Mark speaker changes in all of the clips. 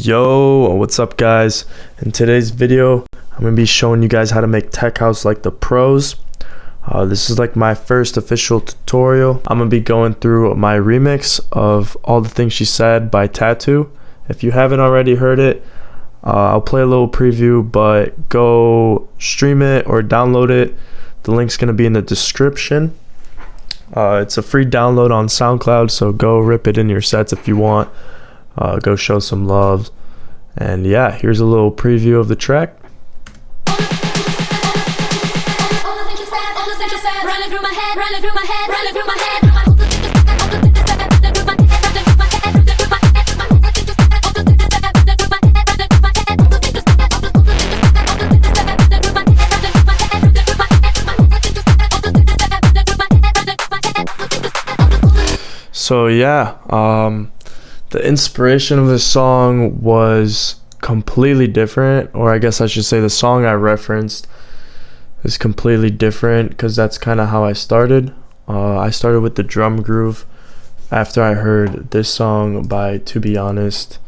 Speaker 1: Yo, what's up guys? In today's video I'm gonna be showing you guys how to make tech house like the pros. This is like my first official tutorial. I'm gonna be going through my remix of All the Things She Said by Tattoo. If you haven't already heard it, I'll play a little preview, but go stream it or download it. The link's gonna be in the description. It's a free download on SoundCloud, so go rip it in your sets if you want. Go show some love. And yeah, here's a little preview of the track. So yeah, the inspiration of this song was completely different, or I guess I should say the song I referenced is completely different because that's kind of how I started. I started with the drum groove after I heard this song by To Be Honest.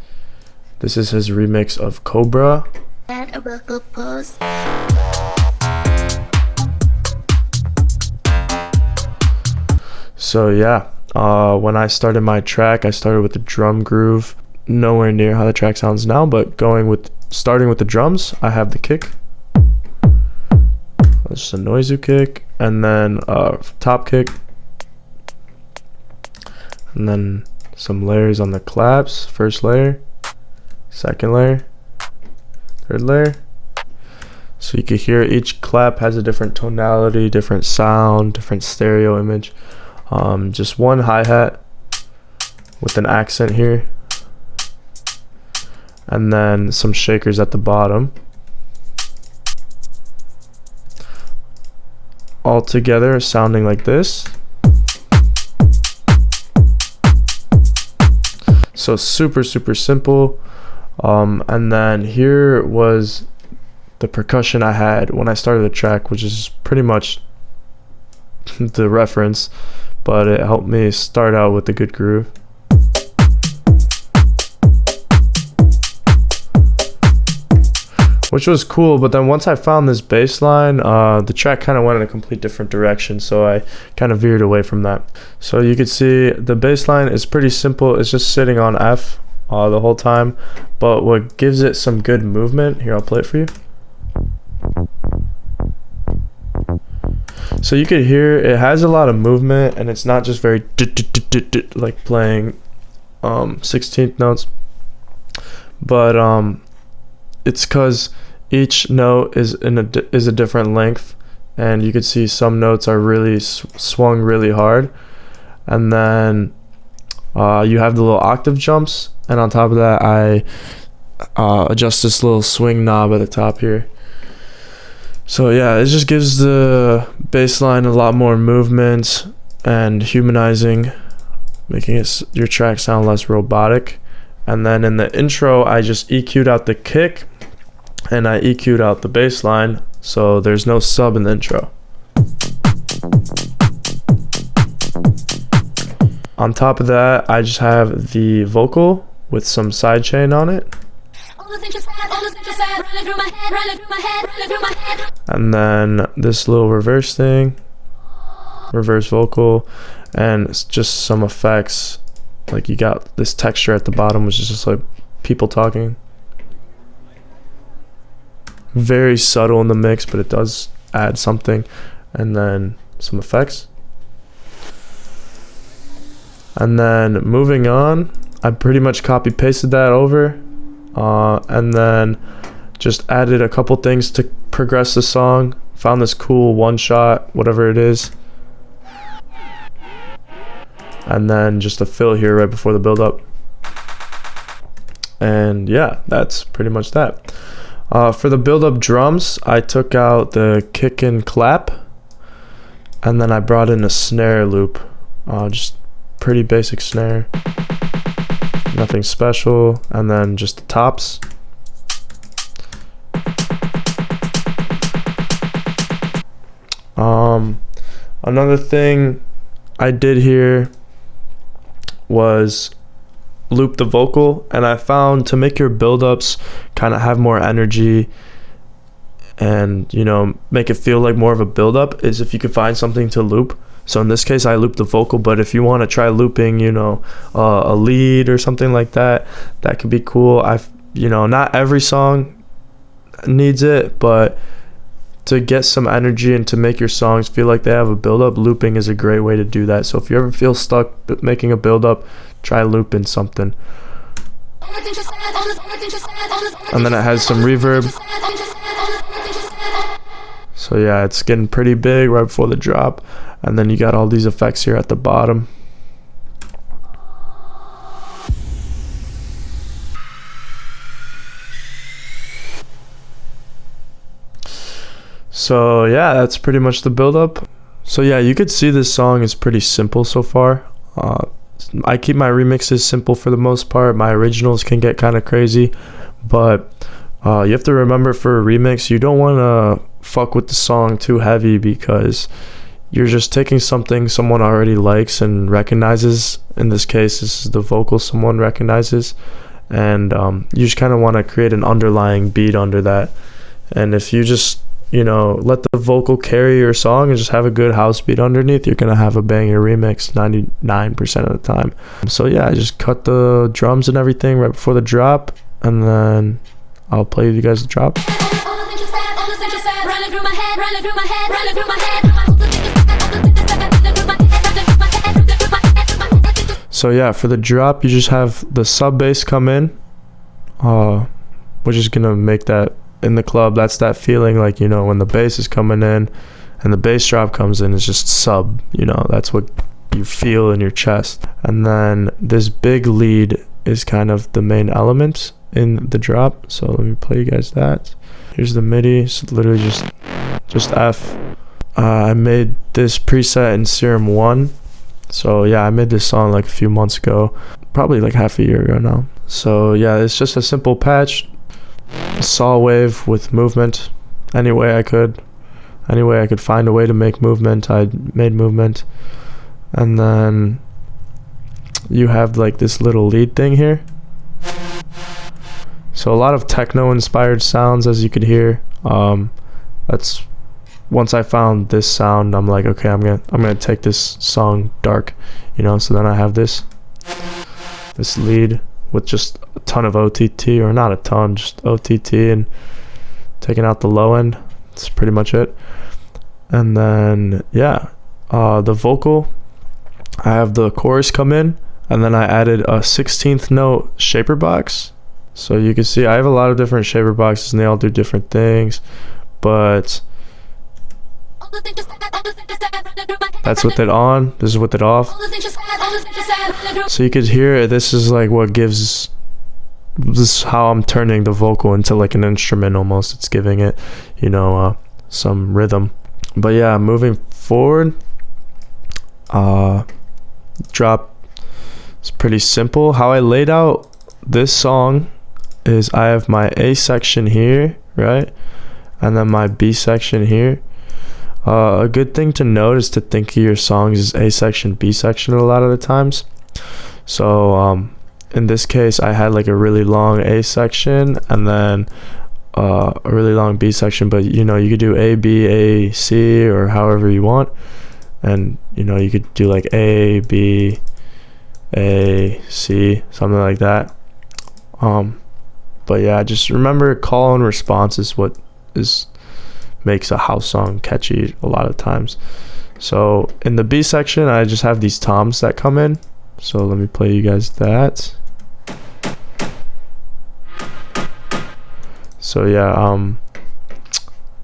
Speaker 1: This is his remix of Cobra. So yeah, when I started my track, I started with the drum groove, nowhere near how the track sounds now, but starting with the drums, I have the kick. That's just a Noizu kick, and then top kick, and then some layers on the claps. First layer, second layer, third layer. So you can hear each clap has a different tonality, different sound, different stereo image. Just one hi-hat with an accent here, and then some shakers at the bottom. All together sounding like this. So super simple. And then here was the percussion I had when I started the track, which is pretty much the reference, but it helped me start out with a good groove. Which was cool, but then once I found this bass line, the track kind of went in a complete different direction, so I kind of veered away from that. So you can see the bass line is pretty simple. It's just sitting on F the whole time, but what gives it some good movement, here I'll play it for you. So you could hear it has a lot of movement, and it's not just very like playing 16th notes, but it's because each note is a different length, and you could see some notes are really swung really hard, and then you have the little octave jumps, and on top of that I adjust this little swing knob at the top here. So yeah, it just gives the bass line a lot more movement and humanizing, making your track sound less robotic. And then in the intro, I just EQ'd out the kick and I EQ'd out the bass line, so there's no sub in the intro. On top of that, I just have the vocal with some sidechain on it. And then this little reverse thing, reverse vocal, and it's just some effects. Like you got this texture at the bottom, which is just like people talking. Very subtle in the mix, but it does add something. And then some effects. And then moving on, I pretty much copy pasted that over, and then just added a couple things to progress the song. Found this cool one shot, whatever it is, and then just a fill here right before the build up. And yeah, that's pretty much that. For the build up drums, I took out the kick and clap, and then I brought in a snare loop, just pretty basic snare, nothing special, and then just the tops. Another thing I did here was loop the vocal. And I found to make your build-ups kind of have more energy and, you know, make it feel like more of a build-up is if you could find something to loop. So in this case, I looped the vocal, but if you want to try looping, you know, a lead or something like that, that could be cool. You know, not every song needs it, but to get some energy and to make your songs feel like they have a build-up, looping is a great way to do that. So if you ever feel stuck making a build-up, try looping something. And then it has some reverb. So yeah, it's getting pretty big right before the drop. And then you got all these effects here at the bottom. So yeah, that's pretty much the build-up. So yeah, you could see this song is pretty simple so far. I keep my remixes simple for the most part. My originals can get kind of crazy, but you have to remember for a remix, you don't want to fuck with the song too heavy because you're just taking something someone already likes and recognizes. In this case, this is the vocal someone recognizes, and you just kind of want to create an underlying beat under that. And if you just, you know, let the vocal carry your song and just have a good house beat underneath, you're gonna have a banger remix 99% of the time. So yeah, I just cut the drums and everything right before the drop, and then I'll play you guys the drop. So yeah, for the drop, you just have the sub bass come in, which is gonna make that in the club, that's that feeling like, you know, when the bass is coming in and the bass drop comes in, it's just sub, you know, that's what you feel in your chest. And then this big lead is kind of the main element in the drop. So let me play you guys that. Here's the MIDI. It's literally just F. I made this preset in Serum 1. So yeah, I made this song like a few months ago, probably like half a year ago now. So yeah, it's just a simple patch. Saw wave with movement. Any way I could find a way to make movement, I made movement. And then you have like this little lead thing here. So a lot of techno inspired sounds, as you could hear. That's once I found this sound, I'm like, okay, I'm gonna take this song dark, you know. So then I have this lead with just a ton of OTT, or not a ton, just OTT, and taking out the low end. That's pretty much it. And then yeah, the vocal, I have the chorus come in, and then I added a 16th note shaper box. So you can see I have a lot of different shaper boxes and they all do different things, but that's with it on, this is with it off. So you could hear this is like what gives, this is how I'm turning the vocal into like an instrument almost. It's giving it, you know, some rhythm. But yeah, moving forward, drop is pretty simple. How I laid out this song is I have my A section here, right? And then my B section here. A good thing to note is to think of your songs as A section, B section a lot of the times. So in this case, I had like a really long A section and then a really long B section, but you know, you could do A, B, A, C, or however you want. And you know, you could do like A, B, A, C, something like that. But yeah, just remember call and response is what makes a house song catchy a lot of times. So in the B section, I just have these toms that come in. So let me play you guys that. So yeah,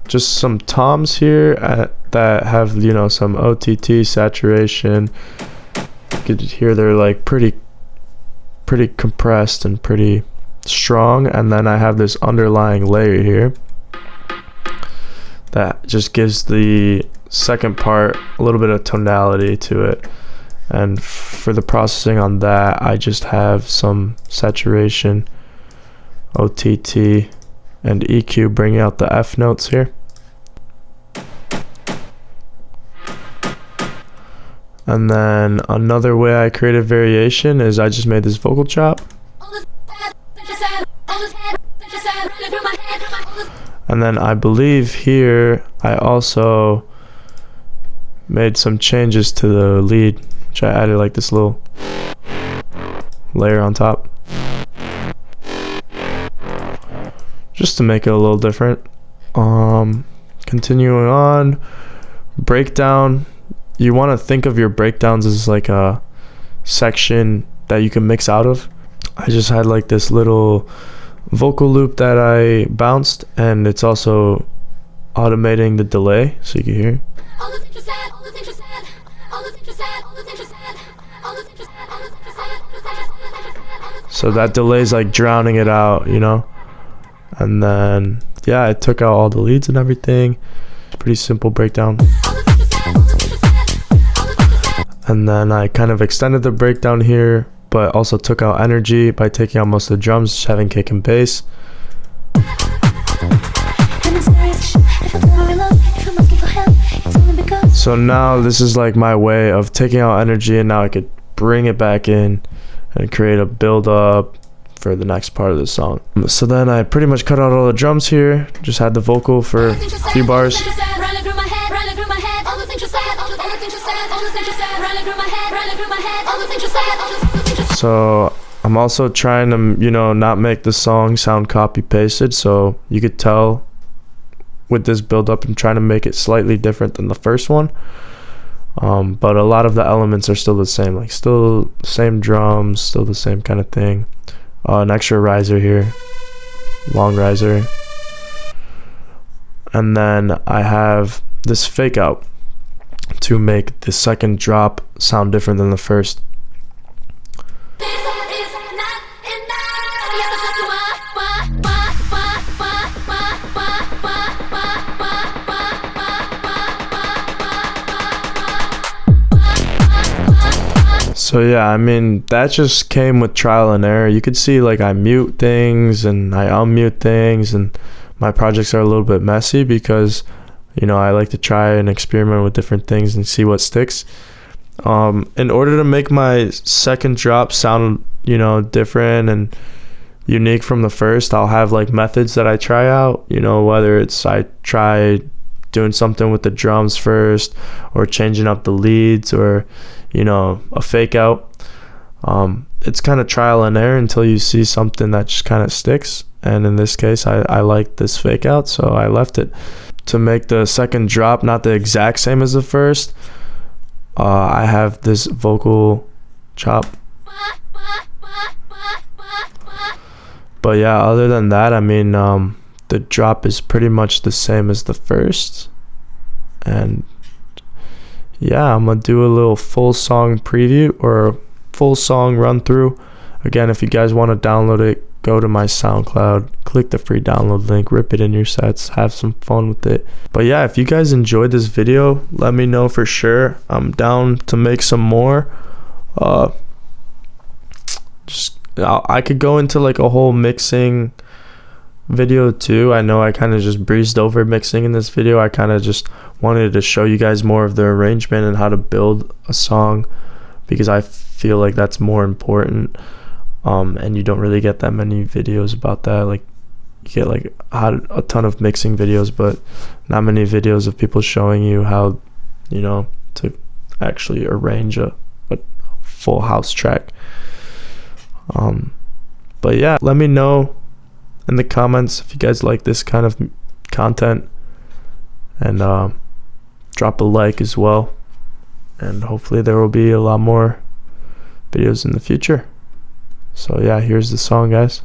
Speaker 1: just some toms here that have, you know, some OTT saturation. You could hear they're like pretty compressed and pretty strong. And then I have this underlying layer here that just gives the second part a little bit of tonality to it. And for the processing on that, I just have some saturation, OTT, and EQ bringing out the F notes here. And then another way I created variation is I just made this vocal chop. And then I believe here I also made some changes to the lead, which I added like this little layer on top, just to make it a little different. Continuing on, breakdown. You want to think of your breakdowns as like a section that you can mix out of. I just had like this little vocal loop that I bounced, and it's also automating the delay so you can hear. So that delay is like drowning it out, you know. And then yeah, I took out all the leads and everything. Pretty simple breakdown. And then I kind of extended the breakdown here, but also took out energy by taking out most of the drums, just having kick and bass. So now this is like my way of taking out energy, and now I could bring it back in and create a build up for the next part of the song. So then I pretty much cut out all the drums here, just had the vocal for a few bars. So I'm also trying to, you know, not make the song sound copy pasted, so you could tell with this build up I'm trying to make it slightly different than the first one. But a lot of the elements are still the same, like still same drums, still the same kind of thing. An extra riser here, long riser, and then I have this fake out to make the second drop sound different than the first. So yeah, I mean, that just came with trial and error. You could see like I mute things and I unmute things, and my projects are a little bit messy because, you know, I like to try and experiment with different things and see what sticks. In order to make my second drop sound, you know, different and unique from the first, I'll have like methods that I try out, you know, whether it's I try doing something with the drums first, or changing up the leads, or, you know, a fake out. It's kind of trial and error until you see something that just kind of sticks, and in this case I like this fake out, so I left it. To make the second drop not the exact same as the first, I have this vocal chop. But yeah, other than that, I mean, the drop is pretty much the same as the first. And yeah, I'm gonna do a little full song preview or a full song run through. Again, if you guys want to download it, go to my SoundCloud, click the free download link, rip it in your sets, have some fun with it. But yeah, if you guys enjoyed this video, let me know for sure. I'm down to make some more. I could go into like a whole mixing video too. I know I kind of just breezed over mixing in this video. I kind of just wanted to show you guys more of the arrangement and how to build a song, because I feel like that's more important. And you don't really get that many videos about that. Like, you get like a ton of mixing videos, but not many videos of people showing you how, you know, to actually arrange a full house track. But yeah, let me know in the comments if you guys like this kind of content, and drop a like as well, and hopefully there will be a lot more videos in the future. So yeah, here's the song, guys.